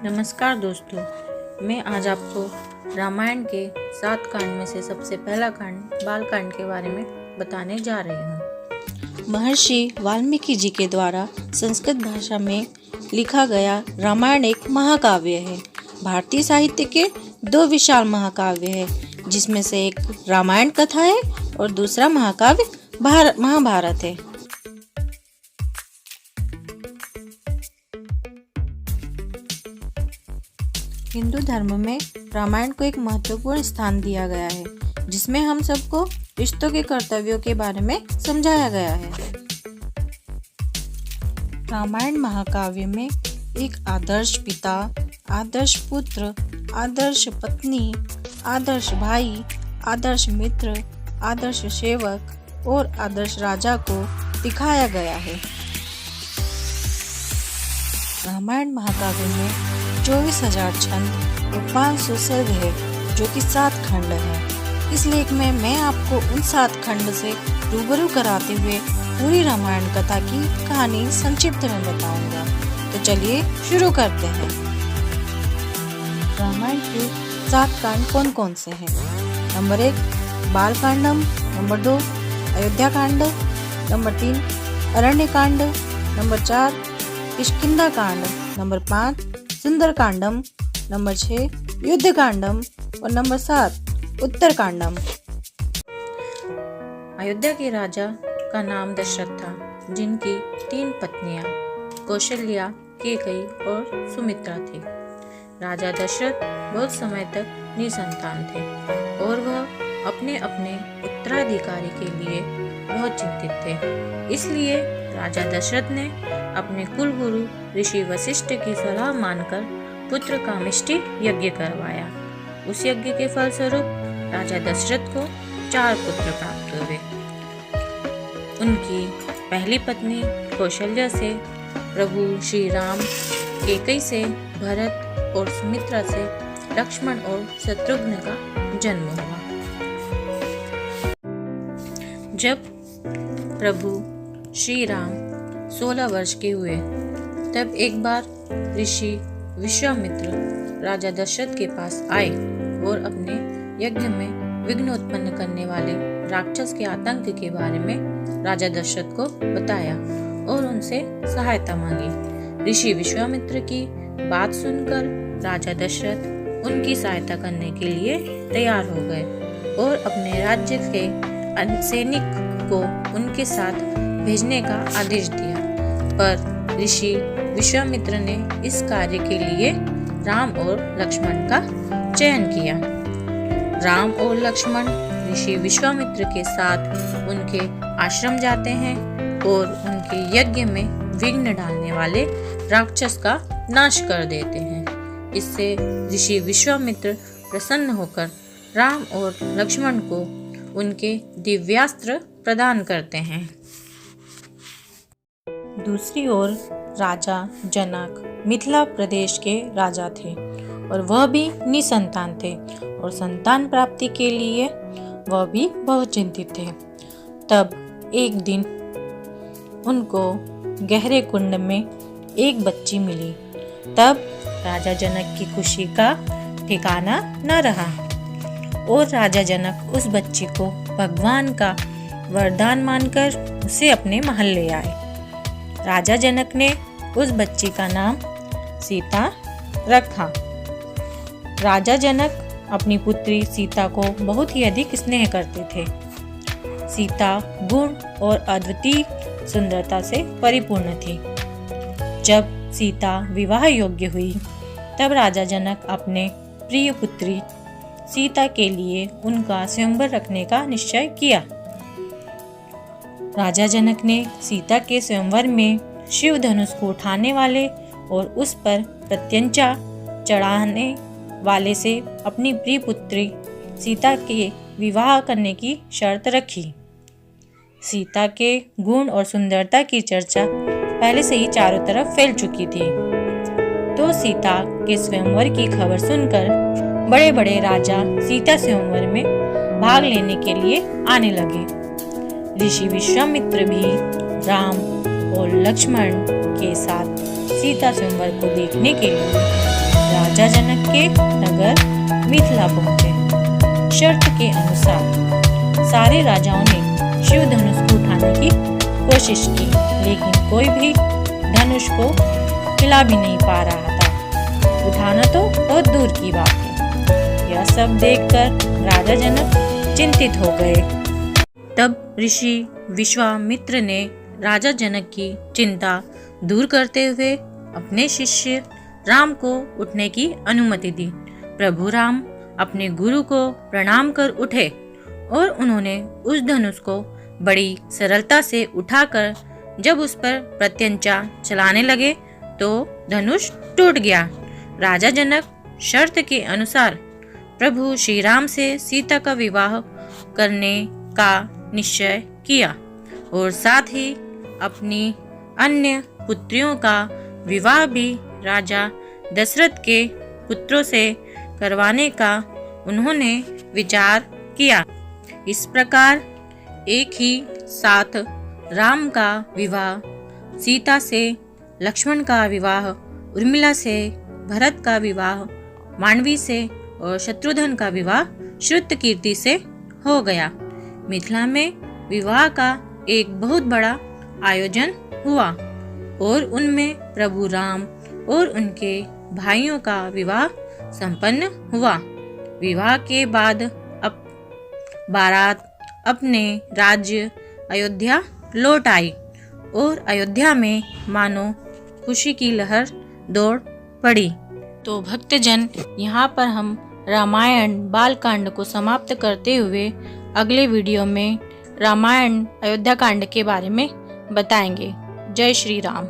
नमस्कार दोस्तों, मैं आज आपको रामायण के 7 कांड में से सबसे पहला कांड बालकांड के बारे में बताने जा रही हूँ। महर्षि वाल्मीकि जी के द्वारा संस्कृत भाषा में लिखा गया रामायण एक महाकाव्य है। भारतीय साहित्य के 2 विशाल महाकाव्य है, जिसमें से एक रामायण कथा है और दूसरा महाकाव्य महाभारत है। हिंदू धर्म में रामायण को एक महत्वपूर्ण स्थान दिया गया है, जिसमें हम सबको रिश्तों के कर्तव्यों के बारे में समझाया गया है। रामायण महाकाव्य में एक आदर्श पिता, आदर्श पुत्र, आदर्श पत्नी, आदर्श भाई, आदर्श मित्र, आदर्श सेवक और आदर्श राजा को दिखाया गया है। रामायण महाकाव्य में 24,000 छंद और 500 सर्ग है, जो कि 7 खंड है। इस लेख में मैं आपको उन 7 खंड से रूबरू कराते हुए पूरी रामायण कथा की कहानी संक्षिप्त में बताऊंगा। तो चलिए शुरू करते हैं। रामायण के 7 कांड कौन कौन से हैं? नंबर 1 बालकांडम, नंबर 2 अयोध्या कांड, नंबर 3 अरण्य कांड, नंबर 4 किष्किंधा कांड, नंबर 5 सुंदर कांडम, नंबर 6 युद्ध कांडम और नंबर 7 उत्तर कांडम। अयोध्या के राजा का नाम दशरथ था, जिनकी 3 पत्नियां कौशल्या, कैकेयी और सुमित्रा थी। राजा दशरथ बहुत समय तक निसंतान थे और वह अपने अपने उत्तराधिकारी के लिए बहुत चिंतित थे। इसलिए राजा दशरथ ने अपने कुलगुरु ऋषि वशिष्ठ की सलाह मानकर पुत्र कामिष्टि यज्ञ करवाया। उस यज्ञ के फलस्वरूप राजा दशरथ को 4 पुत्र प्राप्त हुए। उनकी पहली पत्नी कौशल्या से प्रभु श्री राम, कैकेयी से भरत और सुमित्रा से लक्ष्मण और शत्रुघ्न का जन्म हुआ। जब प्रभु श्री राम 16 वर्ष के हुए, तब एक बार ऋषि विश्वामित्र राजा दशरथ के पास आए और अपने यज्ञ में विघ्न उत्पन्न करने वाले राक्षस के आतंक के बारे में राजा दशरथ को बताया और उनसे सहायता मांगी। ऋषि विश्वामित्र की बात सुनकर राजा दशरथ उनकी सहायता करने के लिए तैयार हो गए और अपने राज्य के सैनिक को उनके साथ भेजने का आदेश दिया। पर ऋषि विश्वामित्र ने इस कार्य के लिए राम और लक्ष्मण का चयन किया। राम और लक्ष्मण ऋषि विश्वामित्र के साथ उनके आश्रम जाते हैं और उनके यज्ञ में विघ्न डालने वाले राक्षस का नाश कर देते हैं। इससे ऋषि विश्वामित्र प्रसन्न होकर राम और लक्ष्मण को उनके दिव्यास्त्र प्रदान करते हैं। दूसरी ओर राजा जनक मिथिला प्रदेश के राजा थे और वह भी निसंतान थे और संतान प्राप्ति के लिए वह भी बहुत चिंतित थे। तब एक दिन उनको गहरे कुंड में एक बच्ची मिली। तब राजा जनक की खुशी का ठिकाना न रहा और राजा जनक उस बच्ची को भगवान का वरदान मानकर उसे अपने महल ले आए। राजा जनक ने उस बच्ची का नाम सीता रखा। राजा जनक अपनी पुत्री सीता को बहुत ही अधिक स्नेह करते थे। सीता गुण और अद्वितीय सुंदरता से परिपूर्ण थी। जब सीता विवाह योग्य हुई, तब राजा जनक अपने प्रिय पुत्री सीता के लिए उनका स्वयंवर रखने का निश्चय किया। राजा जनक ने सीता के स्वयंवर में शिव धनुष को उठाने वाले और उस पर प्रत्यंचा चढ़ाने वाले से अपनी प्रिय पुत्री सीता के विवाह करने की शर्त रखी। सीता के गुण और सुंदरता की चर्चा पहले से ही चारों तरफ फैल चुकी थी। तो सीता के स्वयंवर की खबर सुनकर बड़े बड़े राजा सीता स्वयंवर में भाग लेने के लिए आने लगे। ऋषि विश्वामित्र भी राम और लक्ष्मण के साथ सीता स्वयंवर को देखने के लिए राजा जनक के नगर मिथिला पहुंचे। शर्त के अनुसार सारे राजाओं ने शिव धनुष को उठाने की कोशिश की, लेकिन कोई भी धनुष को हिला भी नहीं पा रहा था। उठाना तो बहुत दूर की बात है। यह सब देखकर राजा जनक चिंतित हो गए। तब ऋषि विश्वामित्र ने राजा जनक की चिंता दूर करते हुए अपने शिष्य राम को उठने की अनुमति दी। प्रभु राम अपने गुरु को प्रणाम कर उठे और उन्होंने उस धनुष को बड़ी सरलता से उठाकर जब उस पर प्रत्यंचा चलाने लगे तो धनुष टूट गया। राजा जनक शर्त के अनुसार प्रभु श्री राम से सीता का विवाह करने का निश्चय किया और साथ ही अपनी अन्य पुत्रियों का विवाह भी राजा दशरथ के पुत्रों से करवाने का उन्होंने विचार किया। इस प्रकार एक ही साथ राम का विवाह सीता से, लक्ष्मण का विवाह उर्मिला से, भरत का विवाह मांडवी से और शत्रुघ्न का विवाह श्रुतकीर्ति से हो गया। मिथिला में विवाह का एक बहुत बड़ा आयोजन हुआ और उनमें प्रभु राम और उनके भाइयों का विवाह संपन्न हुआ। विवाह के बाद अब बारात अपने राज्य अयोध्या लौट आई और अयोध्या में मानो खुशी की लहर दौड़ पड़ी। तो भक्तजन, यहाँ पर हम रामायण बालकांड को समाप्त करते हुए अगले वीडियो में रामायण अयोध्या कांड के बारे में बताएंगे। जय श्री राम।